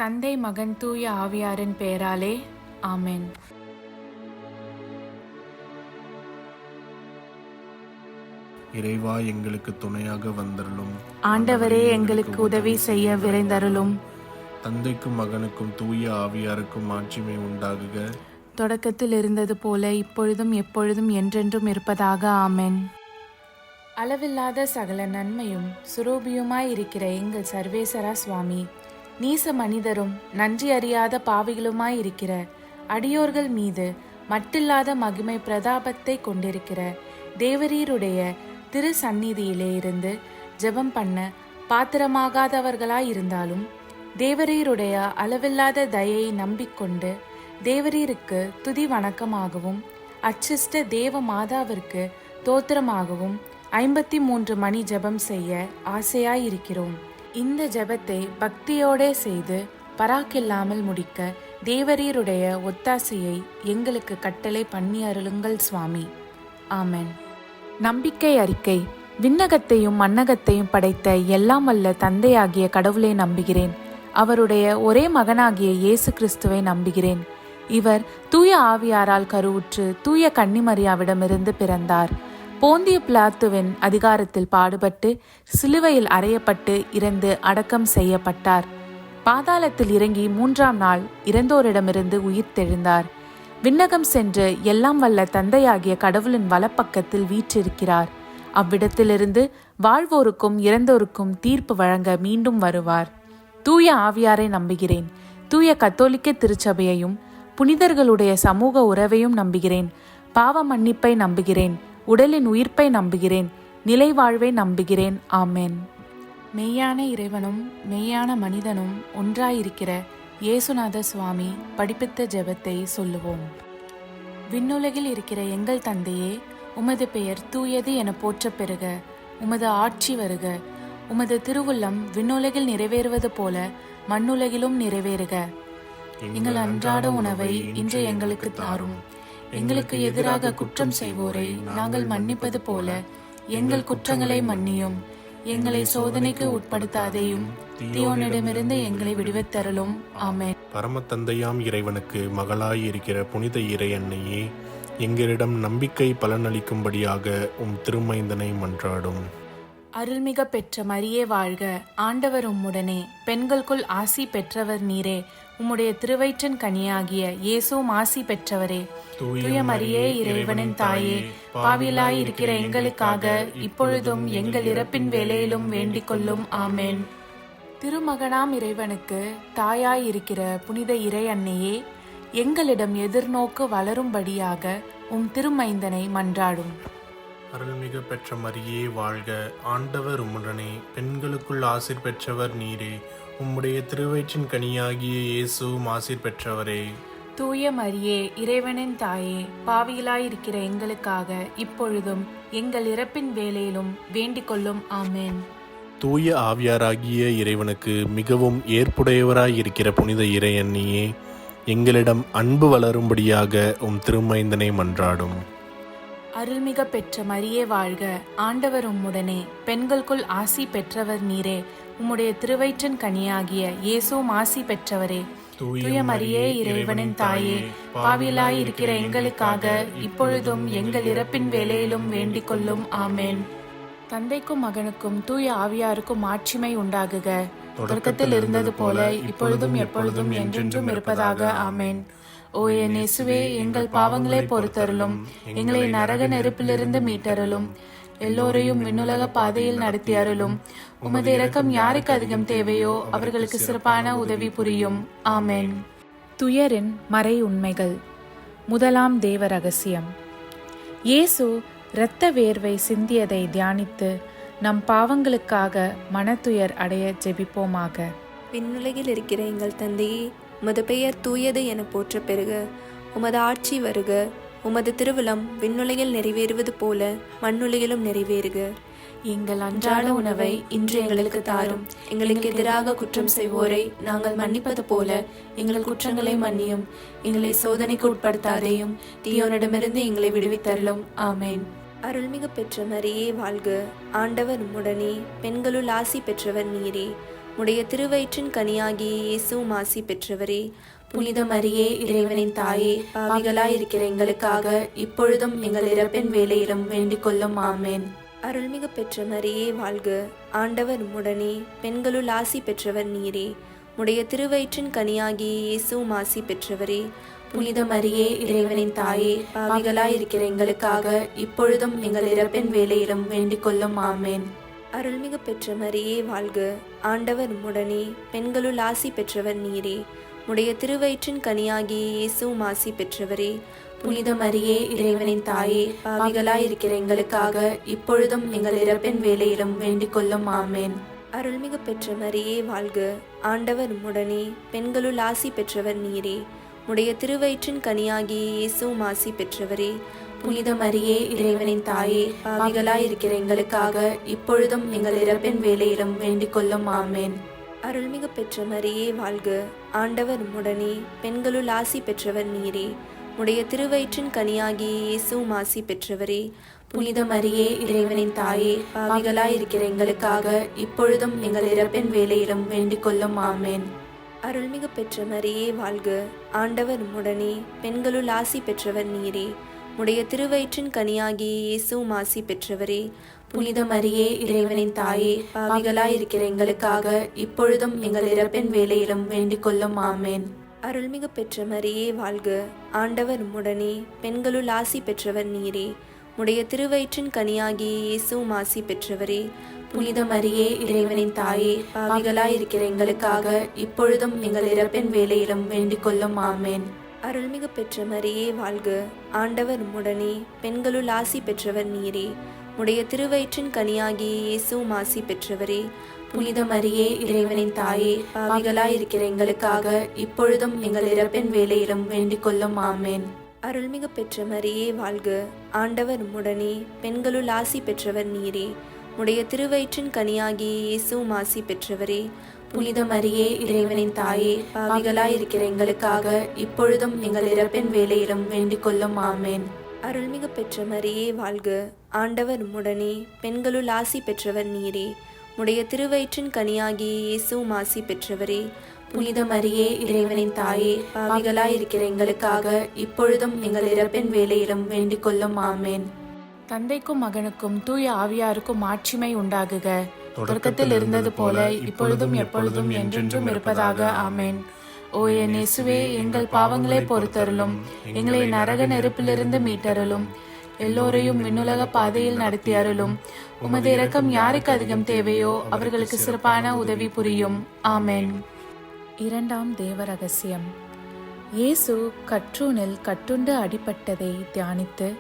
தந்தை, மகன், தூய ஆவியாரின் பெயராலே ஆமென். இறைவா, எங்களுக்கு துணையாக வந்தருளும். ஆண்டவரே, எங்களுக்கு உதவி செய்ய விரைந்தருளும். தந்தைக்கும் மகனுக்கும் தூய ஆவியாருக்கும் மாட்சிமை உண்டாகுக. தொடக்கத்தில் இருந்தது போல இப்பொழுதும் எப்பொழுதும் என்றென்றும் இருப்பதாக ஆமென். அளவில்லாத சகல நன்மையும் சுரூபியுமாயிருக்கிற எங்கள் சர்வேசரா சுவாமி, நீச மனிதரும் நன்றி அறியாத பாவிகளுமாயிருக்கிற அடியோர்கள் மீது மட்டில்லாத மகிமை பிரதாபத்தை கொண்டிருக்கிற தேவரீருடைய திரு சந்நிதியிலே இருந்து ஜெபம் பண்ண பாத்திரமாகாதவர்களாயிருந்தாலும் தேவரீருடைய அளவில்லாத தயையை நம்பிக்கொண்டு தேவரீருக்கு துதி வணக்கமாகவும் அச்சிஷ்ட தேவ மாதாவிற்கு தோத்திரமாகவும் 53 மணி ஜெபம் செய்ய ஆசையாயிருக்கிறோம். இந்த ஜெபத்தை பக்தியோடே செய்து பராக்கில்லாமல் முடிக்க தேவரீருடைய ஒத்தாசையை எங்களுக்கு கட்டளை பண்ணி அருளுங்கள் சுவாமி. ஆமென். நம்பிக்கை அறிக்கை. விண்ணகத்தையும் மண்ணகத்தையும் படைத்த எல்லாம் வல்ல தந்தையாகிய கடவுளை நம்புகிறேன். அவருடைய ஒரே மகனாகிய இயேசு கிறிஸ்துவை நம்புகிறேன். இவர் தூய ஆவியாரால் கருவுற்று தூய கன்னிமரியாவிடமிருந்து பிறந்தார். போந்திய பிலாத்துவின் அதிகாரத்தில் பாடுபட்டு சிலுவையில் அறையப்பட்டு இறந்து அடக்கம் செய்யப்பட்டார். பாதாளத்தில் இறங்கி 3ஆம் நாள் இறந்தோரிடமிருந்து உயிர்த்தெழுந்தார். விண்ணகம் சென்று எல்லாம் வல்ல தந்தையாகிய கடவுளின் வலப்பக்கத்தில் வீற்றிருக்கிறார். அவ்விடத்திலிருந்து வாழ்வோருக்கும் இறந்தோருக்கும் தீர்ப்பு வழங்க மீண்டும் வருவார். தூய ஆவியாரை நம்புகிறேன். தூய கத்தோலிக்க திருச்சபையையும் புனிதர்களுடைய சமூக உறவையும் நம்புகிறேன். பாவ மன்னிப்பை நம்புகிறேன். உடலின் உயிர்ப்பை நம்புகிறேன். நிலை வாழ்வை நம்புகிறேன். ஆமென். மெய்யான இறைவனும் மெய்யான மனிதனும் ஒன்றாயிருக்கிற இயேசுநாத சுவாமி படிப்பித்த ஜெபத்தை சொல்லுவோம். விண்ணுலகில் இருக்கிற எங்கள் தந்தையே, உமது பெயர் தூயது என போற்றப் பெறுக. உமது ஆட்சி வருக. உமது திருவுள்ளம் விண்ணுலகில் நிறைவேறுவது போல மண்ணுலகிலும் நிறைவேறுக. எங்கள் அன்றாட உணவை இன்று எங்களுக்கு தாரும். எங்களுக்கு எதிராக குற்றம் செய்வோரை நாங்கள் மன்னிப்பது போல எங்கள் குற்றங்களை மன்னியும். எங்களை சோதனைக்கு உட்படுத்தாதேயும், தீயோனிடமிருந்து எங்களை விடுவித்தருளும். ஆமென். பரம தந்தையாம் இறைவனுக்கு மகளாய் இருக்கிற புனித இறை அன்னையே, எங்களிடம் நம்பிக்கை பலனளிக்கும்படியாக உம் திருமைந்தனை மன்றாடும். அருள்மிக பெற்ற மரியே வாழ்க. ஆண்டவர் உம்முடனே, பெண்களுக்குள் ஆசி பெற்றவர் நீரே. உம்முடைய திருவயிற்றின் கனியாகிய இயேசுவும் ஆசி பெற்றவரே. தூய மரியே, இறைவனின் தாயே, பாவிலாய் இருக்கிற எங்களுக்காக இப்பொழுதும் எங்கள் இறப்பின் வேளையிலும் வேண்டிக் கொள்ளும். ஆமென். திருமகனாம் இறைவனுக்கு தாயாய் இருக்கிற புனித இறை அன்னையே, எங்களிடம் எதிர்நோக்கு வளரும்படியாக உம் திருமைந்தனை மன்றாடும். அருள்மிகு பெற்ற மரியே வாழ்க. ஆண்டவர் உம்முடனே, பெண்களுக்குள் ஆசீர் பெற்றவர் நீரே. உம்முடைய திருவயிற்றின் கனியாகிய இயேசுவும் ஆசீர் பெற்றவரே. தூய மரியே, இறைவனின் தாயே, பாவிகளாயிருக்கிற எங்களுக்காக இப்பொழுதும் எங்கள் இறப்பின் வேளையிலும் வேண்டிக் கொள்ளும். ஆமென். தூய ஆவியாராகிய இறைவனுக்கு மிகவும் ஏற்புடையவராயிருக்கிற புனித இறை அன்னியே, எங்களிடம் அன்பு வளரும்படியாக உம் திருமைந்தனை மன்றாடும். அருள்மிக பெற்ற மரியே வாழ்க. ஆண்டவர் உம்முடனே, பெண்களுக்குள் ஆசி பெற்றவர் நீரே. உம்முடைய திருவயிற்றின் கனியாகிய இயேசுவும் ஆசி பெற்றவரே. தூய மரியே, இறைவனின் தாயே, பாவிலாய் இருக்கிற எங்களுக்காக இப்பொழுதும் எங்கள் இறப்பின் வேளையிலும் வேண்டிக் கொள்ளும். ஆமென். தந்தைக்கும் மகனுக்கும் தூய ஆவியாருக்கும் மாட்சிமை உண்டாகுக. தொடக்கத்தில் இருந்தது போல இப்பொழுதும் எப்பொழுதும் என்றென்றும் இருப்பதாக. ஆமென். ஓ என் இயேசுவே, எங்கள் பாவங்களை பொறுத்தருளும். எங்களை நரக நெருப்பிலிருந்து மீட்டருளும். எல்லோரையும் விண்ணுலக பாதையில் நடத்தி அருளும். உமது இரக்கம் யாருக்கு அதிகம் தேவையோ அவர்களுக்கு சிறப்பான உதவி புரியும். ஆமென். துயரின் மறை உண்மைகள். முதலாம் தேவ ரகசியம். இயேசு இரத்த வேர்வை சிந்தியதை தியானித்து நம் பாவங்களுக்காக மனத்துயர் அடைய ஜெபிப்போமாக. விண்ணுலகில் இருக்கிற எங்கள் தந்தையே, உமது பெயர் தூயது என போற்ற பெறுக. உமது ஆட்சி வருக. உமது திருவுளம் விண்ணுலகில் நிறைவேறுவது போல மண்ணுலகிலும் நிறைவேறுக. எங்கள் அன்றாட உணவை இன்று எங்களுக்கு தாரும். எங்களுக்கு எதிராக குற்றம் செய்வோரை நாங்கள் மன்னிப்பது போல எங்கள் குற்றங்களை மன்னியும். எங்களை சோதனைக்கு உட்படுத்தாதேயும், தீயோனிடமிருந்து எங்களை விடுவித்தருளும். ஆமென். அருள்மிகு பெற்ற மரியே வாழ்க. ஆண்டவர் உம்முடனே, பெண்களுள் ஆசி பெற்றவர் நீரே. உடைய திருவயிற்றின் கனியாகிய இயேசுவும் ஆசி பெற்றவரே. புனித மரியே, இறைவனின் தாயே, பாவிகளாயிருக்கிற எங்களுக்காக இப்பொழுதும் எங்கள் இறப்பின் வேளையிலும் வேண்டிக் கொள்ளும். ஆமேன். அருள்மிகு பெற்ற மரியே வாழ்க. ஆண்டவர் உம்முடனே, பெண்களுள் ஆசி பெற்றவர் நீரே. உடைய திருவயிற்றின் கனியாகிய இயேசுவும் ஆசி பெற்றவரே. புனித மரியே, இறைவனின் தாயே, பாவிகளாயிருக்கிற எங்களுக்காக இப்பொழுதும் எங்கள் இறப்பின் வேளையிலும் வேண்டிக் கொள்ளும். ஆமேன். அருள்மிகு பெற்ற மரியே வாழ்க. ஆண்டவர் உம்முடனே, பெண்களுள் ஆசி பெற்றவர் நீரே. உடைய திருவயிற்றின் கனியாகிய இயேசுவும் ஆசி பெற்றவரே. புனித மரியே, இறைவனின் தாயே, பாவிகளாயிருக்கிற எங்களுக்காக இப்பொழுதும் எங்கள் இறப்பின் வேளையிலும் வேண்டிக் கொள்ளும். ஆமேன். அருள்மிகு பெற்ற மரியே வாழ்க. ஆண்டவர் உம்முடனே, பெண்களுள் ஆசி பெற்றவர் நீரே. உடைய திருவயிற்றின் கனியாகிய இயேசுவும் ஆசி பெற்றவரே. புனித மரியே, இறைவனின் தாயே, பாவிகளாயிருக்கிற எங்களுக்காக இப்பொழுதும் எங்கள் இறப்பின் வேளையிலும் வேண்டிக் கொள்ளும். ஆமேன். அருள்மிகு பெற்ற மரியே வாழ்க. ஆண்டவர் உம்முடனே, பெண்களுள் ஆசி பெற்றவர் நீரே. உடைய திருவயிற்றின் கனியாகிய இயேசுவும் ஆசி பெற்றவரே. புனித மரியே, இறைவனின் தாயே, பாவிகளாயிருக்கிற எங்களுக்காக இப்பொழுதும் எங்கள் இறப்பின் வேளையிலும் வேண்டிக் கொள்ளும். ஆமேன். அருள்மிகு பெற்ற மரியே வாழ்க. ஆண்டவர் உம்முடனே, பெண்களுள் ஆசி பெற்றவர் நீரே. உடைய திருவயிற்றின் கனியாகிய இயேசுவும் ஆசி பெற்றவரே. புனித மரியே, இறைவனின் தாயே, பாவிகளாயிருக்கிற எங்களுக்காக இப்பொழுதும் எங்கள் இறப்பின் வேளையிலும் வேண்டிக் கொள்ளும். ஆமேன். அருள்மிகு பெற்ற மரியே வாழ்க. ஆண்டவர் உம்முடனே, பெண்களுள் ஆசி பெற்றவர் நீரே. உடைய திருவயிற்றின் கனியாகிய இயேசுவும் ஆசி பெற்றவரே. புனித மரியே, இறைவனின் தாயே, பாவிகளாயிருக்கிற எங்களுக்காக இப்பொழுதும் எங்கள் இறப்பின் வேளையிலும் வேண்டிக் கொள்ளும். ஆமேன். அருள்மிகு பெற்ற மரியே வாழ்க. ஆண்டவர் உம்முடனே, பெண்களுள் ஆசி பெற்றவர் நீரே. உடைய திருவயிற்றின் கனியாகிய இயேசுவும் ஆசி பெற்றவரே. புனித மரியே, இறைவனின் தாயே, பாவிகளாயிருக்கிற எங்களுக்காக இப்பொழுதும் எங்கள் இறப்பின் வேளையிலும் வேண்டிக் கொள்ளும். ஆமேன். அருள்மிகு பெற்ற மரியே வாழ்க. ஆண்டவர் உம்முடனே, பெண்களுள் ஆசி பெற்றவர் நீரே. உடைய திருவயிற்றின் கனியாகிய இயேசுவும் ஆசி பெற்றவரே. புனித மரியே, இறைவனின் தாயே, பாவிகளாயிருக்கிற எங்களுக்காக இப்பொழுதும் எங்கள் இறப்பின் வேளையிலும் வேண்டிக் கொள்ளும். ஆமேன். அருள்மிகு பெற்ற மரியே வாழ்க. ஆண்டவர் உம்முடனே, பெண்களுள் ஆசி பெற்றவர் நீரே. உடைய திருவயிற்றின் கனியாகிய இயேசுவும் ஆசி பெற்றவரே. புனித மரியே, இறைவனின் தாயே, பாவிகளாயிருக்கிற எங்களுக்காக இப்பொழுதும் எங்கள் இறப்பின் வேளையிலும் வேண்டிக் கொள்ளும். ஆமேன். தந்தைக்கும் மகனுக்கும் தூய ஆவியாருக்கும் மாட்சிமை உண்டாகுக. தொடக்கத்தில் இருந்தது போல இப்பொழுதும் எப்பொழுதும் என்றென்றும் இருப்பதாக. ஆமேன். ஓ என் இயேசுவே, எங்கள் பாவங்களை பொறுத்தருளும். எங்களை நரக நெருப்பிலிருந்து மீட்டருளும். எல்லோரையும் விண்ணுலக பாதையில் நடத்தி அருளும். உமது இரக்கம் யாருக்கு அதிகம் தேவையோ அவர்களுக்கு சிறப்பான உதவி புரியும். ஆமேன். இரண்டாம் தேவ ரகசியம். இயேசு கற்றூனில் கட்டுண்டு அடிபட்டதை தியானித்து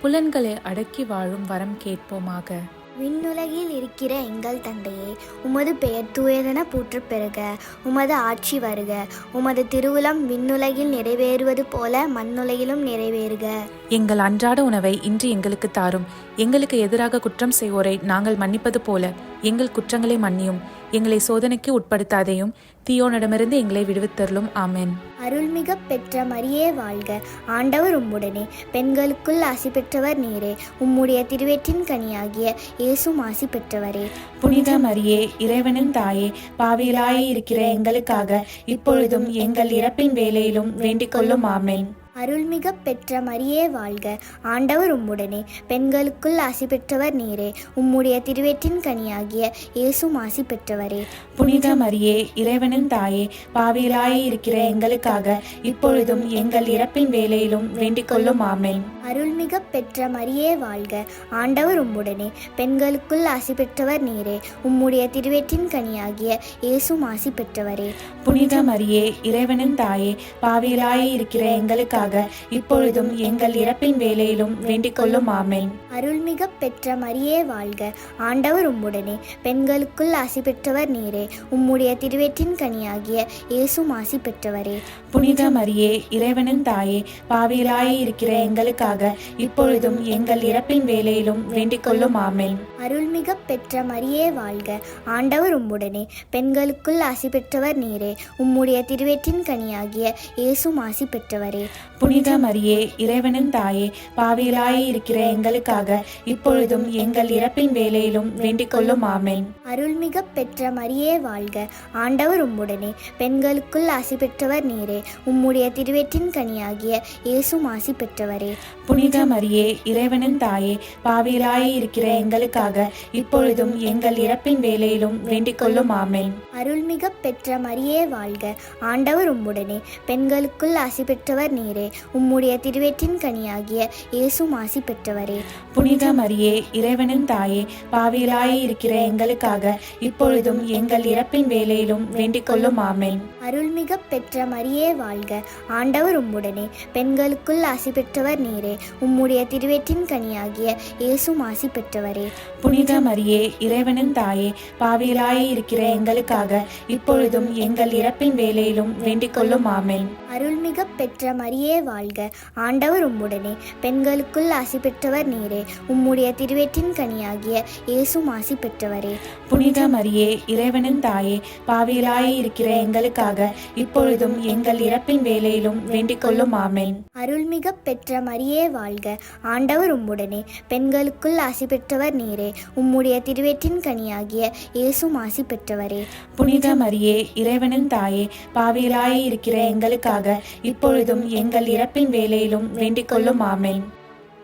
புலன்களை அடக்கி வாழும் வரம் கேட்போமாக. விண்ணுலகில் இருக்கிற எங்கள் தந்தையே, உமது பெயர் தூயதென போற்றப் பெறுக. உமது ஆட்சி வருக. உமது திருவுளம் விண்ணுலகில் நிறைவேறுவது போல மண்ணுலகிலும் நிறைவேறுக. எங்கள் அன்றாட உணவை இன்று எங்களுக்கு தாரும். எங்களுக்கு எதிராக குற்றம் செய்வோரை நாங்கள் மன்னிப்பது போல எங்கள் குற்றங்களை மன்னியும். எங்களை சோதனைக்கு உட்படுத்தாதையும் தீயோனிடமிருந்து எங்களை விடுவித்தருளும். ஆமென். அருள்மிக பெற்ற மரியே வாழ்க. ஆண்டவர் உம்முடனே, பெண்களுக்குள் ஆசி பெற்றவர் நீரே. உம்முடைய திருவயிற்றின் கனியாகிய இயேசுவும் ஆசி பெற்றவரே. புனித மரியே, இறைவனின் தாயே, பாவிகளாய் இருக்கிற எங்களுக்காக இப்பொழுதும் எங்கள் இறப்பின் வேளையிலும் வேண்டிக் கொள்ளும். ஆமென். அருள்மிக பெற்ற மரியே வாழ்க. ஆண்டவர் உம்முடனே, பெண்களுக்குள் ஆசி பெற்றவர் நீரே. உம்முடைய திருவயிற்றின் கனியாகிய இயேசுவும் ஆசி பெற்றவரே. புனித மரியே, இறைவனின் தாயே, பாவிகளாய் இருக்கிற எங்களுக்காக இப்பொழுதும் எங்கள் இறப்பின் வேளையிலும் வேண்டிக் கொள்ளும். ஆமென். அருள்மிக பெற்ற மரியே வாழ்க. ஆண்டவர் உம்முடனே, பெண்களுக்குள் ஆசி பெற்றவர் நீரே. உம்முடைய திருவயிற்றின் கனியாகிய இயேசுவும் ஆசி பெற்றவரே. புனித மரியே, இறைவனின் தாயே, பாவிகளாய் இருக்கிற எங்களுக்காக இப்பொழுதும் எங்கள் இறப்பின் வேளையிலும் வேண்டிக் கொள்ளும். ஆமென். அருள்மிக பெற்ற மரியே வாழ்க. ஆண்டவர் உம்முடனே, பெண்களுக்குள் ஆசி பெற்றவர் நீரே. உம்முடைய திருவயிற்றின் கனியாகிய இயேசுவும் ஆசி பெற்றவரே. புனித மரியே, இறைவனின் தாயே, பாவிகளாய் இருக்கிற எங்களுக்காக இப்பொழுதும் எங்கள் இறப்பின் வேளையிலும் வேண்டிக் கொள்ளும். ஆமென். அருள்மிக பெற்ற மரியே வாழ்க. ஆண்டவர் உம்முடனே, பெண்களுக்குள் ஆசி பெற்றவர் நீரே. உம்முடைய திருவயிற்றின் கனியாகிய இயேசுவும் ஆசி பெற்றவரே. புனித மரியே இறைவனின் தாயே, பாவிகளாய் இருக்கிற எங்களுக்காக இப்பொழுதும் எங்கள் இறப்பின் வேளையிலும் வேண்டிக் கொள்ளும். ஆமென். அருள்மிக பெற்ற மரியே வாழ்க, ஆண்டவர் உம்முடனே, பெண்களுக்குள் ஆசி பெற்றவர் நீரே. உம்முடைய திருவயிற்றின் கனியாகிய இயேசுவும் ஆசி பெற்றவரே. புனித மரியே இறைவனின் தாயே, பாவிகளாய் இருக்கிற எங்களுக்காக இப்பொழுதும் எங்கள் இறப்பின் வேளையிலும் வேண்டிக் கொள்ளும். ஆமென். அருள்மிக பெற்ற மரியே வாழ்க, ஆண்டவர் உம்முடனே, பெண்களுக்குள் ஆசி பெற்றவர் நீரே. உம்முடைய திருவயிற்றின் கனியாகிய இயேசுவும் ஆசி பெற்றவரே. புனித மரியே இறைவனின் தாயே, பாவிகளாய் இருக்கிற எங்களுக்காக இப்பொழுதும் எங்கள் இறப்பின் வேளையிலும் வேண்டிக் கொள்ளும். ஆமென். அருள்மிக பெற்ற மரியே வாழ்க, ஆண்டவர் உம்முடனே, பெண்களுக்குள் ஆசி பெற்றவர் நீரே. உம்முடைய திருவயிற்றின் கனியாகிய இயேசுவும் ஆசி பெற்றவரே. புனித மரியே இறைவனின் தாயே, பாவிகளாய் இருக்கிற எங்களுக்காக இப்பொழுதும் எங்கள் இறப்பின் வேளையிலும் வேண்டிக் கொள்ளும். ஆமென். அருள்மிக பெற்ற மரியே வாழ்க, ஆண்டவர் உம்முடனே, பெண்களுக்குள் ஆசி பெற்றவர் நீரே. உம்முடைய திருவயிற்றின் கனியாகிய இயேசுவும் ஆசி பெற்றவரே. புனித மரியே இறைவனின் தாயே, பாவிகளாய் இருக்கிற எங்களுக்காக இப்பொழுதும் எங்கள் இறப்பின் வேளையிலும் வேண்டிக் கொள்ளும். ஆமென். அருள்மிக பெற்ற மரியே வாழ்க, ஆண்டவர் உம்முடனே, பெண்களுக்குள் ஆசி பெற்றவர் நீரே. உம்முடைய திருவயிற்றின் கனியாகிய இயேசுவும் ஆசி பெற்றவரே. புனித மரியே இறைவனின் தாயே, பாவிகளாய் இருக்கிற எங்களுக்காக இப்பொழுதும் எங்கள் இறப்பின் வேளையிலும் வேண்டிக் கொள்ளும். ஆமென்.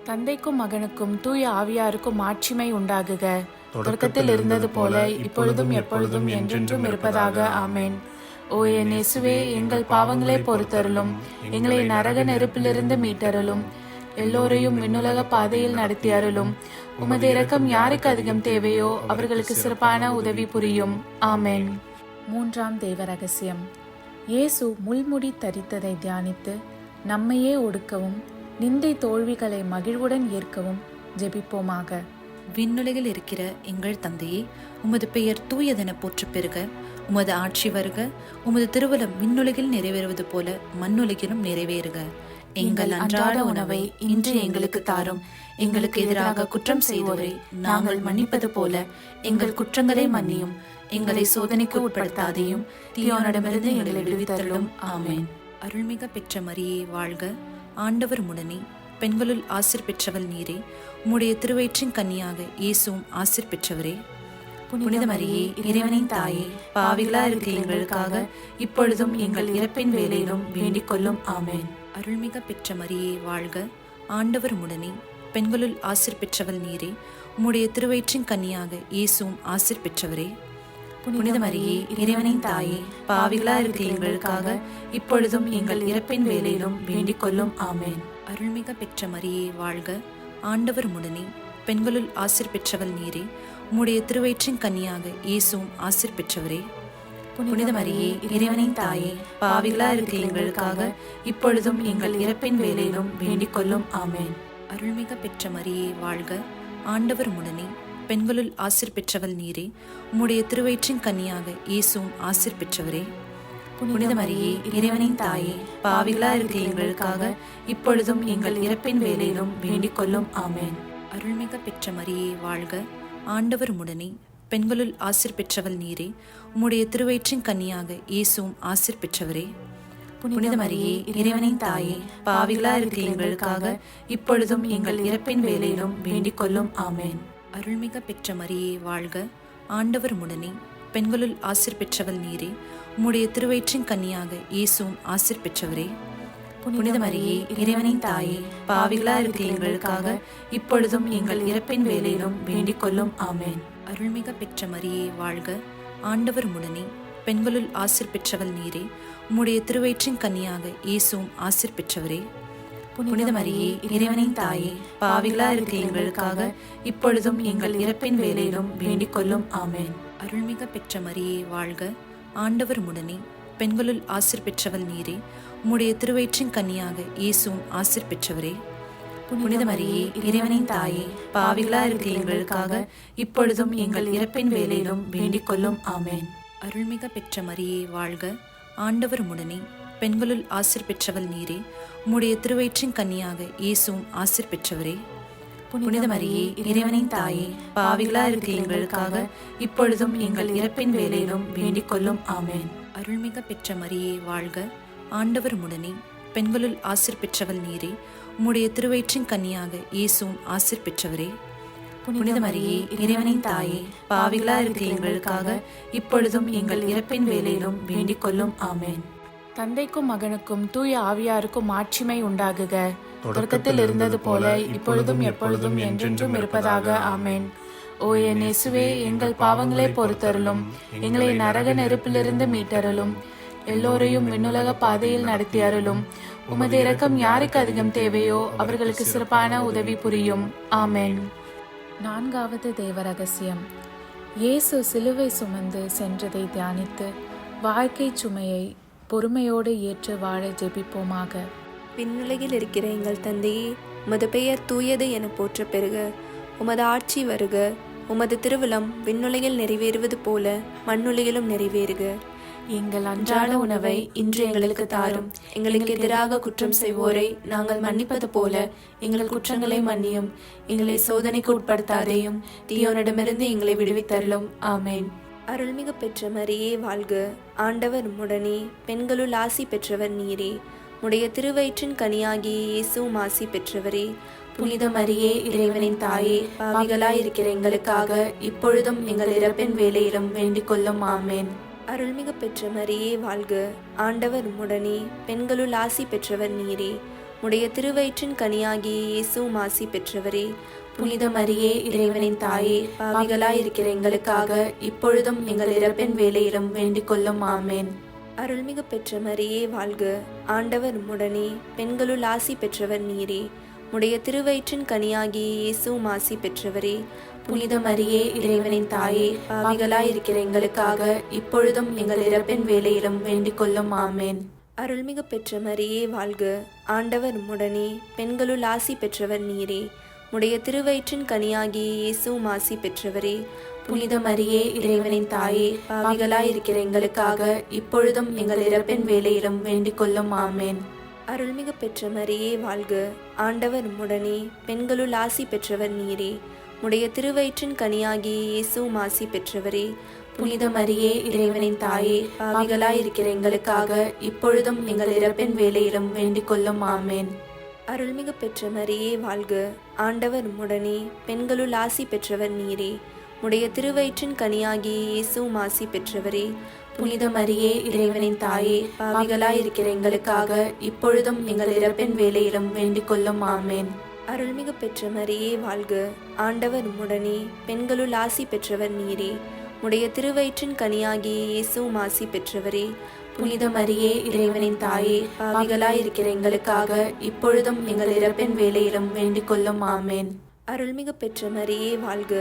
தந்தைக்கும் மகனுக்கும் தூய ஆவியாருக்கும் ஆட்சிமை உண்டாகுக, தொடக்கத்தில் இருந்தது போல இப்பொழுதும் எப்பொழுதும் என்றென்றும் இருப்பதாக. ஆமென். ஓ என் இயேசுவே, எங்கள் பாவங்களை பொறுத்தருளும், எங்களை நரக நெருப்பிலிருந்து மீட்டருளும், எல்லோரையும் விண்ணுலக பாதையில் நடத்தி அருளும். உமது இரக்கம் யாருக்கு அதிகம் தேவையோ அவர்களுக்கு சிறப்பான உதவி புரியும். ஆமென். மூன்றாம் தேவ ரகசியம். இயேசு முள்முடி தரித்ததை தியானித்து நம்மையே ஒடுக்கவும் நிந்தை தோல்விகளை மகிழ்வுடன் ஏற்கவும் ஜெபிப்போமாக. விண்ணுலகில் இருக்கிற எங்கள் தந்தையே, உமது பெயர் தூயதென போற்றப் பெறுக. உமது ஆட்சி வருக. உமது திருவுளம் விண்ணுலகில் நிறைவேறுவது போல மண்ணுலகிலும் நிறைவேறுக. எங்கள் அன்றாட உணவை இன்று எங்களுக்கு தாரும். எங்களுக்கு எதிராக குற்றம் செய்வோரை நாங்கள் மன்னிப்பது போல எங்கள் குற்றங்களை மன்னியும். எங்களை சோதனைக்கு உட்படுத்தாதையும் தீயோனிடமிருந்து எங்களை விடுவித்தருளும். ஆமென். அருள்மிக பெற்ற மரியே வாழ்க, ஆண்டவர் உம்முடனே, பெண்களுள் ஆசீர் பெற்றவள் நீரே. உம்முடைய திருவயிற்றின் கன்னியாக இயேசுவும் ஆசீர் பெற்றவரே. புனித மரியே இறைவனின் தாயே, பாவிகளா இருக்கிற எங்களுக்காக இப்பொழுதும் எங்கள் இறப்பின் வேளையிலும் வேண்டிக் கொள்ளும். ஆமென். அருள்மிக பெற்ற மரியே வாழ்க, ஆண்டவர் உம்முடனே, பெண்களுள் ஆசீர் பெற்றவள் நீரே. உம்முடைய திருவயிற்றின் கன்னியாக இயேசுவும் ஆசீர் பெற்றவரே. புனித மரியே இறைவனின் தாயே, பாவிகளா இருக்கிற எங்களுக்காக இப்பொழுதும் எங்கள் இறப்பின் வேளையிலும் வேண்டிக் கொள்ளும். ஆமென். அருள்மிக பெற்ற மரியே வாழ்க, ஆண்டவர் உம்முடனே, பெண்களுள் ஆசீர் பெற்றவள் நீரே. உம்முடைய திருவயிற்றின் கன்னியாக இயேசுவும் ஆசீர் பெற்றவரே. புனித மரியே இறைவனின் தாயே, பாவிகளா இருக்கிற எங்களுக்காக இப்பொழுதும் எங்கள் இறப்பின் வேளையிலும் வேண்டிக் கொள்ளும். ஆமென். அருள்மிக பெற்ற மரியே வாழ்க, ஆண்டவர் உம்முடனே, பெண்களுள் ஆசீர் பெற்றவள் நீரே. உம்முடைய திருவயிற்றின் கன்னியாக இயேசுவும் ஆசீர் பெற்றவரே. புனித மரியே இறைவனின் தாயே, பாவிகளா இருக்கிற எங்களுக்காக இப்பொழுதும் எங்கள் இறப்பின் வேளையிலும் வேண்டிக் கொள்ளும். ஆமென். அருள்மிக பெற்ற மரியே வாழ்க, ஆண்டவர் உம்முடனே, பெண்களுள் ஆசீர் பெற்றவள் நீரே. உம்முடைய திருவயிற்றின் கன்னியாக இயேசுவும் ஆசீர் பெற்றவரே. புனித மரியே இறைவனின் தாயே, பாவிகளா இருக்கிற எங்களுக்காக இப்பொழுதும் எங்கள் இறப்பின் வேளையிலும் வேண்டிக் கொள்ளும். ஆமென். அருள்மிக பெற்ற மரியே வாழ்க, ஆண்டவர் உம்முடனே, பெண்களுள் ஆசீர் பெற்றவள் நீரே. உம்முடைய திருவயிற்றின் கன்னியாக இயேசுவும் ஆசீர் பெற்றவரே. புனித மரியே இறைவனின் தாயே, பாவிகளா இருக்கிற எங்களுக்காக இப்பொழுதும் எங்கள் இறப்பின் வேளையிலும் வேண்டிக் கொள்ளும். ஆமென். அருள்மிக பெற்ற மரியே வாழ்க, ஆண்டவர் உம்முடனே, பெண்களுள் ஆசீர் பெற்றவள் நீரே. உம்முடைய திருவயிற்றின் கன்னியாக இயேசுவும் ஆசீர் பெற்றவரே. புனித மரியே இறைவனின் தாயே, பாவிகளா இருக்கிற எங்களுக்காக இப்பொழுதும் எங்கள் இறப்பின் வேளையிலும் வேண்டிக் கொள்ளும். ஆமென். அருள்மிக பெற்ற மரியே வாழ்க, ஆண்டவர் உம்முடனே, பெண்களுள் ஆசீர் பெற்றவள் நீரே. உம்முடைய திருவயிற்றின் கன்னியாக இயேசுவும் ஆசீர் பெற்றவரே. புனித மரியே இறைவனின் தாயே, பாவிகளா இருக்கிற எங்களுக்காக இப்பொழுதும் எங்கள் இறப்பின் வேளையிலும் வேண்டிக் கொள்ளும். ஆமென். அருள்மிக பெற்ற மரியே வாழ்க, ஆண்டவர் உம்முடனே, பெண்களுள் ஆசீர் பெற்றவள் நீரே. உம்முடைய திருவயிற்றின் கன்னியாக இயேசுவும் ஆசீர் பெற்றவரே. புனித மரியே இறைவனின் தாயே, பாவிகளா இருக்கிற எங்களுக்காக இப்பொழுதும் எங்கள் இறப்பின் வேளையிலும் வேண்டிக் கொள்ளும். ஆமென். அருள்மிக பெற்ற மரியே வாழ்க, ஆண்டவர் உம்முடனே, பெண்களுள் ஆசீர் பெற்றவள் நீரே. உம்முடைய திருவயிற்றின் கனியாக இயேசுவும் ஆசீர் பெற்றவரே. புனித மரியே, இறைவனின் தாயே, பாவிகளா இருக்கிற எங்களுக்காக இப்பொழுதும் எங்கள் இறப்பின் வேளையிலும் வேண்டிக் கொள்ளும். ஆமென். தந்தைக்கும் மகனுக்கும் தூய ஆவியாருக்கும் மாட்சிமை உண்டாகுக. தொடக்கத்தில் இருந்தது போல இப்பொழுதும் எப்பொழுதும் என்றென்றும் இருப்பதாக. ஆமென். ஓ என் இயேசுவே, எங்கள் பாவங்களை பொறுத்தருளும், எங்களை நரக நெருப்பிலிருந்து மீட்டருளும், எல்லோரையும் விண்ணுலக பாதையில் நடத்தி அருளும். உமது இரக்கம் யாருக்கு அதிகம் தேவையோ அவர்களுக்கு சிறப்பான உதவி புரியும். ஆமென். நான்காவது தேவ ரகசியம். இயேசு சிலுவை சுமந்து சென்றதை தியானித்து வாழ்க்கை சுமையை பொறுமையோடு ஏற்று வாழ ஜெபிப்போமாக. விண்ணுலகில் இருக்கிற எங்கள் தந்தையே, உமது பெயர் தூயது என போற்ற பெறுக. உமது ஆட்சி வருக. உமது திருவுளம் விண்ணுலகில் நிறைவேறுவது போல மண்ணுலகிலும் நிறைவேறுக. எங்கள் அன்றாட உணவை இன்று எங்களுக்கு தாரும். எங்களுக்கு எதிராக குற்றம் செய்வோரை நாங்கள் மன்னிப்பது போல எங்கள் குற்றங்களை மன்னியும். எங்களை சோதனைக்கு உட்படுத்தாதேயும், தீயோனிடமிருந்து எங்களை விடுவித்தருளும். ஆமென். அருள்மிகு பெற்ற மரியே வாழ்க. ஆண்டவர் உம்முடனே, பெண்களுள் ஆசி பெற்றவர் நீரே. உடைய திருவயிற்றின் கனியாகிய இயேசுவும் ஆசி பெற்றவரே. புனித மரியே, இறைவனின் தாயே, பாவிகளாயிருக்கிற எங்களுக்காக இப்பொழுதும் எங்கள் இறப்பின் வேளையிலும் வேண்டிக் கொள்ளும். ஆமென். அருள்மிகு பெற்ற மரியே வாழ்க. ஆண்டவர் உம்முடனே, பெண்களுள் ஆசி பெற்றவர் நீரே. உடைய திருவயிற்றின் கனியாகிய இயேசுவும் ஆசி பெற்றவரே. புனித மரியே, இறைவனின் தாயே, பாவிகளாயிருக்கிற எங்களுக்காக இப்பொழுதும் எங்கள் இறப்பின் வேளையிலும் வேண்டிக் கொள்ளும். ஆமென். அருள்மிகு பெற்ற மரியே வாழ்க. ஆண்டவர் உம்முடனே, பெண்களுள் ஆசி பெற்றவர் நீரே. உடைய திருவயிற்றின் கனியாகிய இயேசுவும் ஆசி பெற்றவரே. புனித மரியே, இறைவனின் தாயே, பாவிகளாயிருக்கிற எங்களுக்காக இப்பொழுதும் எங்கள் இறப்பின் வேளையிலும் வேண்டிக் கொள்ளும். ஆமென். அருள்மிகு பெற்ற மரியே வாழ்க. ஆண்டவர் உம்முடனே, பெண்களுள் ஆசி பெற்றவர் நீரே. உடைய திருவயிற்றின் கனியாகிய இயேசுவும் ஆசி பெற்றவரே. புனித மரியே, இறைவனின் தாயே, பாவிகளாயிருக்கிற எங்களுக்காக இப்பொழுதும் எங்கள் இறப்பின் வேளையிலும் வேண்டிக் கொள்ளும். ஆமென். அருள்மிகு பெற்ற மரியே வாழ்க. ஆண்டவர் உம்முடனே, பெண்களுள் ஆசி பெற்றவர் நீரே. உடைய திருவயிற்றின் கனியாகிய இயேசுவும் ஆசி பெற்றவரே. புனித மரியே, இறைவனின் தாயே, பாவிகளாயிருக்கிற எங்களுக்காக இப்பொழுதும் எங்கள் இறப்பின் வேளையிலும் வேண்டிக் கொள்ளும். ஆமென். அருள்மிகு பெற்ற மரியே வாழ்க. ஆண்டவர் உம்முடனே, பெண்களுள் ஆசி பெற்றவர் நீரே. உடைய திருவயிற்றின் கனியாகிய இயேசுவும் ஆசி பெற்றவரே. புனித மரியே, இறைவனின் தாயே, பாவிகளாயிருக்கிற எங்களுக்காக இப்பொழுதும் எங்கள் இறப்பின் வேளையிலும் வேண்டிக் கொள்ளும். ஆமென். அருள்மிகு பெற்ற மரியே வாழ்க. ஆண்டவர் உம்முடனே, பெண்களுள் ஆசி பெற்றவர் நீரே. உடைய திருவயிற்றின் கனியாகிய இயேசுவும் ஆசி பெற்றவரே. புனித மரியே, இறைவனின் தாயே, பாவிகளாயிருக்கிற எங்களுக்காக இப்பொழுதும் எங்கள் இறப்பின் வேளையிலும் வேண்டிக் கொள்ளும். ஆமென். அருள்மிகு பெற்ற மரியே வாழ்க.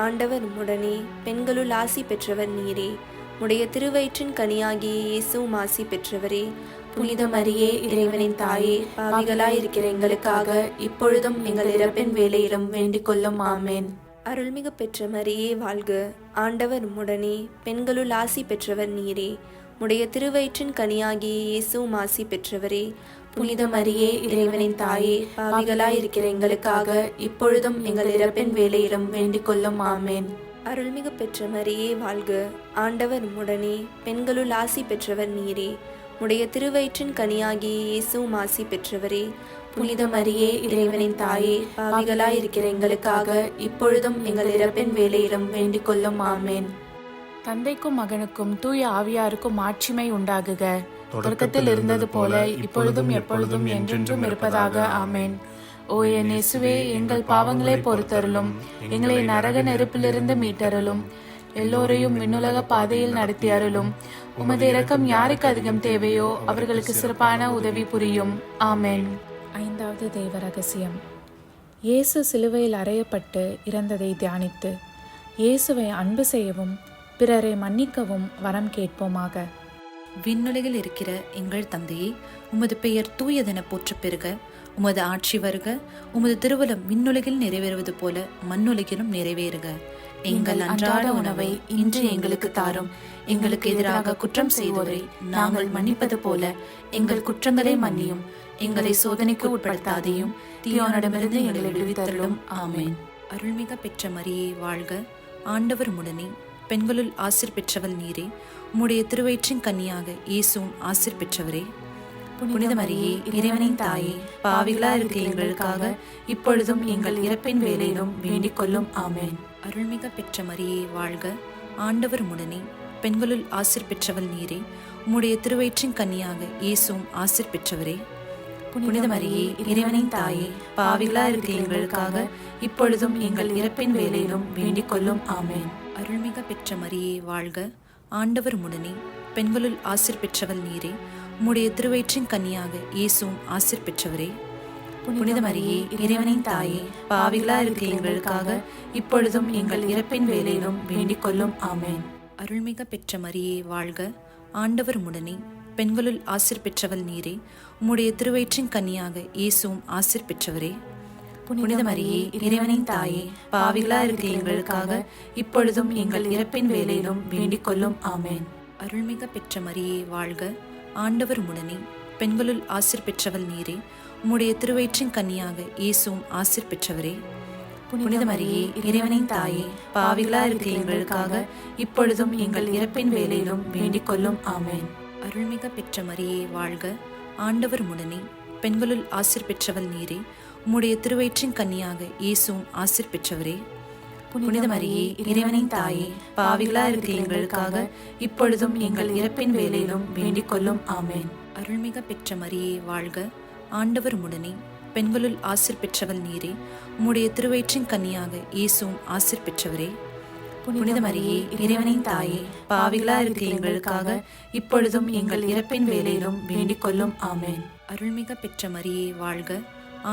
ஆண்டவர் உம்முடனே, பெண்களுள் ஆசி பெற்றவர் நீரே. உடைய திருவயிற்றின் கனியாகிய இயேசுவும் ஆசி பெற்றவரே. புனித மரியே, இறைவனின் தாயே, பாவிகளாயிருக்கிற எங்களுக்காக இப்பொழுதும் எங்கள் இறப்பின் வேளையிலும் வேண்டிக் கொள்ளும். ஆமென். அருள்மிகு பெற்ற மரியே வாழ்க. ஆண்டவர் உம்முடனே, பெண்களுள் ஆசி பெற்றவர் நீரே. உடைய திருவயிற்றின் கனியாகிய இயேசுவும் ஆசி பெற்றவரே. புனித மரியே, இறைவனின் தாயே, பாவிகளாயிருக்கிற எங்களுக்காக இப்பொழுதும் எங்கள் இறப்பின் வேளையிலும் வேண்டிக் கொள்ளும். ஆமென். அருள்மிகு பெற்ற மரியே வாழ்க. ஆண்டவர் உம்முடனே, பெண்களுள் ஆசி பெற்றவர் நீரே. உடைய திருவயிற்றின் கனியாகிய இயேசுவும் ஆசி பெற்றவரே. புனித மரியே, இறைவனின் தாயே, பாவிகளாயிருக்கிற எங்களுக்காக இப்பொழுதும் எங்கள் இறப்பின் வேளையிலும் வேண்டிக் கொள்ளும். ஆமென். தந்தைக்கும் மகனுக்கும் தூய ஆவியாருக்கும் மாட்சிமை உண்டாகுக. தொடக்கத்தில் இருந்தது போல இப்பொழுதும் எப்பொழுதும் என்றென்றும் இருப்பதாக. ஆமென். ஓ என் இயேசுவே, எங்கள் பாவங்களை பொறுத்தருளும், எங்களை நரக நெருப்பிலிருந்து மீட்டருளும், எல்லோரையும் விண்ணுலக பாதையில் நடத்தி அருளும். உமது இரக்கம் யாருக்கு அதிகம் தேவையோ அவர்களுக்கு சிறப்பான உதவி புரியும். ஆமென். ஐந்தாவது தெய்வ ரகசியம். இயேசு சிலுவையில் அறையப்பட்டு இறந்ததை தியானித்து இயேசுவை அன்பு செய்யவும் பிறரை மன்னிக்கவும் வரம் கேட்போமாக. விண்ணுலகில் இருக்கிற எங்கள் தந்தையே, உமது பெயர் தூயதென போற்றப் பெறுக. உமது ஆட்சி வருக. உமது திருவுளம் விண்ணுலகில் நிறைவேறுவது போல மண்ணுலகிலும் நிறைவேறுக. எங்கள் அன்றாட உணவை இன்று எங்களுக்கு தாரும். எங்களுக்கு எதிராக குற்றம் செய்வோரை நாங்கள் மன்னிப்பது போல எங்கள் குற்றங்களை மன்னியும். எங்களை சோதனைக்கு உட்படுத்தாதையும், தீயோனிடமிருந்து எங்களை விடுவித்தருளும். ஆமென். அருள்மிக பெற்ற மரியே வாழ்க. ஆண்டவர் உம்முடனே, பெண்களுள் ஆசீர் பெற்றவள் நீரே. உம்முடைய திருவயிற்றின் கனியாக இயேசுவும் ஆசீர் பெற்றவரே. புனித மரியே இறைவனின் தாயே, பாவிகளா இருக்கிற எங்களுக்காக இப்பொழுதும் எங்கள் இறப்பின் வேளையிலும் வேண்டிக் கொள்ளும். ஆமென். அருள்மிக பெற்ற மரியே வாழ்க, ஆண்டவர் உடனே, பெண்களுள் ஆசீர் பெற்றவள் நீரே. உம்முடைய திருவயிற்றின் கன்னியாக இயேசுவும் ஆசீர் பெற்றவரே. புனித மரியே இறைவனின் தாயே, பாவிகளா இருக்கிற எங்களுக்காக இப்பொழுதும் எங்கள் இறப்பின் வேளையிலும் வேண்டிக் கொள்ளும். ஆமென். அருள்மிக பெற்ற மரியே வாழ்க, ஆண்டவர் உடனே, பெண்களுள் ஆசீர் பெற்றவள் நீரே. உம்முடைய திருவயிற்றின் கன்னியாக இயேசுவும் ஆசீர் பெற்றவரே. புனித மரியே இறைவனின் தாயே, பாவிகளா இருக்கிற எங்களுக்காக இப்பொழுதும் எங்கள் இறப்பின் வேளையிலும் வேண்டிக் கொள்ளும். ஆமென். அருள்மிக பெற்ற மரியே வாழ்க, ஆண்டவர் உடனே, பெண்களுள் ஆசீர் பெற்றவள் நீரே. உம்முடைய திருவயிற்றின் கன்னியாக இயேசுவும் ஆசீர் பெற்றவரே. புனித மரியே இறைவனின் தாயே, பாவிகளா இருக்கிற எங்களுக்காக இப்பொழுதும் எங்கள் இறப்பின் வேளையிலும் வேண்டிக் கொள்ளும். ஆமென். அருள்மிக பெற்ற மரியே வாழ்க, ஆண்டவர் உடனே, பெண்களுள் ஆசீர் பெற்றவள் நீரே. உம்முடைய திருவயிற்றின் கன்னியாக இயேசுவும் ஆசீர் பெற்றவரே. புனித மரியே இறைவனின் தாயே, பாவிகளா இருக்கிற எங்களுக்காக இப்பொழுதும் எங்கள் இறப்பின் வேளையிலும் வேண்டிக் கொள்ளும். ஆமென். அருள்மிக பெற்ற மரியே வாழ்க, ஆண்டவர் உடனே, பெண்களுள் ஆசீர் பெற்றவள் நீரே. உம்முடைய திருவயிற்றின் கன்னியாக இயேசுவும் ஆசீர் பெற்றவரே. புனித மரியே இறைவனின் தாயே, பாவிகளா இருக்கிற எங்களுக்காக இப்பொழுதும் எங்கள் இறப்பின் வேளையிலும் வேண்டிக் கொள்ளும். ஆமென். அருள்மிக பெற்ற மரியே வாழ்க, ஆண்டவர் உடனே, பெண்களுள் ஆசீர் பெற்றவள் நீரே. உம்முடைய திருவயிற்றின் கன்னியாக இயேசுவும் ஆசீர் பெற்றவரே. புனித மரியே இறைவனின் தாயே, பாவிகளா இருக்கிற எங்களுக்காக இப்பொழுதும் எங்கள் இறப்பின் வேளையிலும் வேண்டிக் கொள்ளும். ஆமென். அருள்மிக பெற்ற மரியே வாழ்க,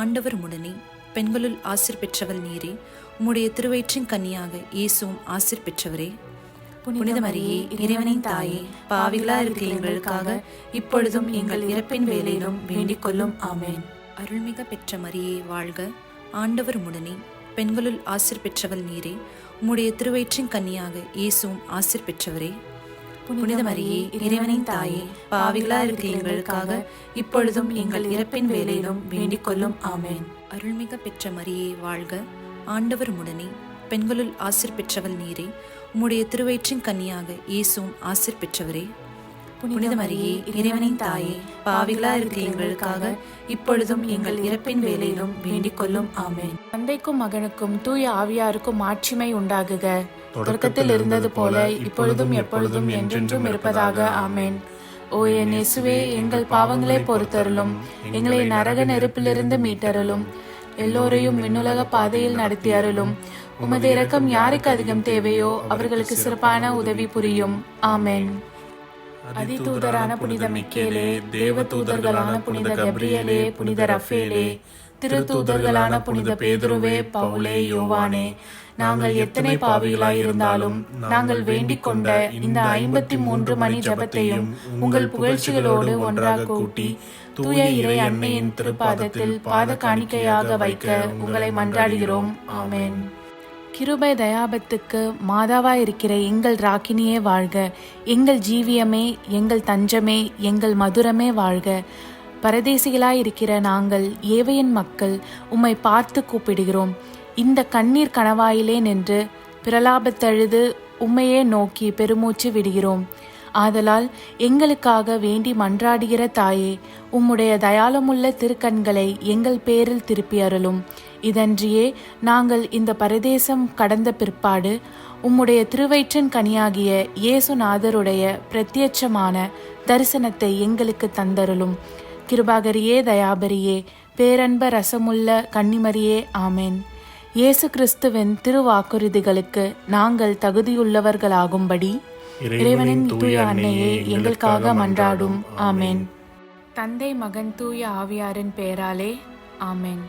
ஆண்டவர் உடனே, பெண்களுள் ஆசீர் பெற்றவள் நீரே. உம்முடைய திருவயிற்றின் கன்னியாக இயேசுவும் ஆசீர் பெற்றவரே. புனித மரியே இறைவனின் தாயே, பாவிகளா இருக்கிற எங்களுக்காக இப்பொழுதும் எங்கள் இறப்பின் வேளையிலும் வேண்டிக் கொள்ளும். ஆமென். அருள்மிக பெற்ற மரியே வாழ்க, ஆண்டவர் உடனே, பெண்களுள் ஆசீர் பெற்றவள் நீரே. உம்முடைய திருவயிற்றின் கன்னியாக இயேசுவும் ஆசீர் பெற்றவரே. புனித மரியே இறைவனின் தாயே, பாவிகளா இருக்கிற எங்களுக்காக இப்பொழுதும் எங்கள் இறப்பின் வேளையிலும் வேண்டிக் கொள்ளும். ஆமென். அருள்மிக பெற்ற மரியே வாழ்க, ஆண்டவர் உடனே, பெண்களுள் ஆசீர் பெற்றவள் நீரே. உம்முடைய திருவயிற்றின் கன்னியாக இயேசுவும் ஆசீர் பெற்றவரே. புனித மரியே இறைவனின் தாயே, பாவிகளா இருக்கிற எங்களுக்காக இப்பொழுதும் எங்கள் இறப்பின் வேளையிலும் வேண்டிக் கொள்ளும். ஆமென். தந்தைக்கும் மகனுக்கும் தூய ஆவியாருக்கும் மாட்சிமை உண்டாகுக. தொடக்கத்தில் இருந்தது போல இப்பொழுதும் எப்பொழுதும் என்றென்றும் இருப்பதாக. ஆமென். ஓ என் இயேசுவே, எங்கள் பாவங்களை பொறுத்தருளும், எங்களை நரக நெருப்பிலிருந்து மீட்டருளும், எல்லோரையும் விண்ணுலக பாதையில் நடத்தி அருளும். உமது இரக்கம் யாருக்கு அதிகம் தேவையோ அவர்களுக்கு சிறப்பான உதவி புரியும். ஆமென். அதிதூதரான புனித மிக்கேலே, தேவ தூதர்களான புனித கப்ரியேலே, புனித ரஃபேலே, திருத்தூதர்களான புனித பேதுருவே, பவுலே, யோவானே, நாங்கள் எத்தனை பாவிகளாயிருந்தாலும் நாங்கள் வேண்டிக் கொண்ட இந்த 53 மணி ஜபத்தையும் உங்கள் புகழ்ச்சிகளோடு ஒன்றாக கூட்டி தூய இறை அன்னையின் திருப்பாதத்தில் பாத காணிக்கையாக வைக்க உங்களை மன்றாடுகிறோம். ஆமென். கிருபை தயாபத்துக்கு மாதாவாயிருக்கிற எங்கள் ராக்கினியே வாழ்க. எங்கள் ஜீவியமே, எங்கள் தஞ்சமே, எங்கள் மதுரமே வாழ்க. பரதேசிகளாயிருக்கிற நாங்கள் ஏவையின் மக்கள் உம்மை பார்த்து கூப்பிடுகிறோம். இந்த கண்ணீர் கணவாயிலே நின்று பிரலாபத்தழுது உம்மையே நோக்கி பெருமூச்சு விடுகிறோம். ஆதலால் எங்களுக்காக வேண்டி மன்றாடுகிற தாயே, உம்முடைய தயாளமுள்ள திருக்கண்களை எங்கள் பேரில் திருப்பி அருளும். இதன்றியே நாங்கள் இந்த பரதேசம் கடந்த பிற்பாடு உம்முடைய திருவயிற்றின் கனியாகிய இயேசுநாதருடைய பிரத்யட்சமான தரிசனத்தை எங்களுக்கு தந்தருளும். கிருபாகரியே, தயாபரியே, பேரன்ப ரசமுள்ள கன்னிமரியே, ஆமென். இயேசு கிறிஸ்துவின் திருவாக்குறுதிகளுக்கு நாங்கள் தகுதியுள்ளவர்களாகும்படி இறைவனின் தூய அன்னையே எங்களுக்காக மன்றாடும். ஆமென். தந்தை, மகன், தூய ஆவியாரின் பெயராலே. ஆமென்.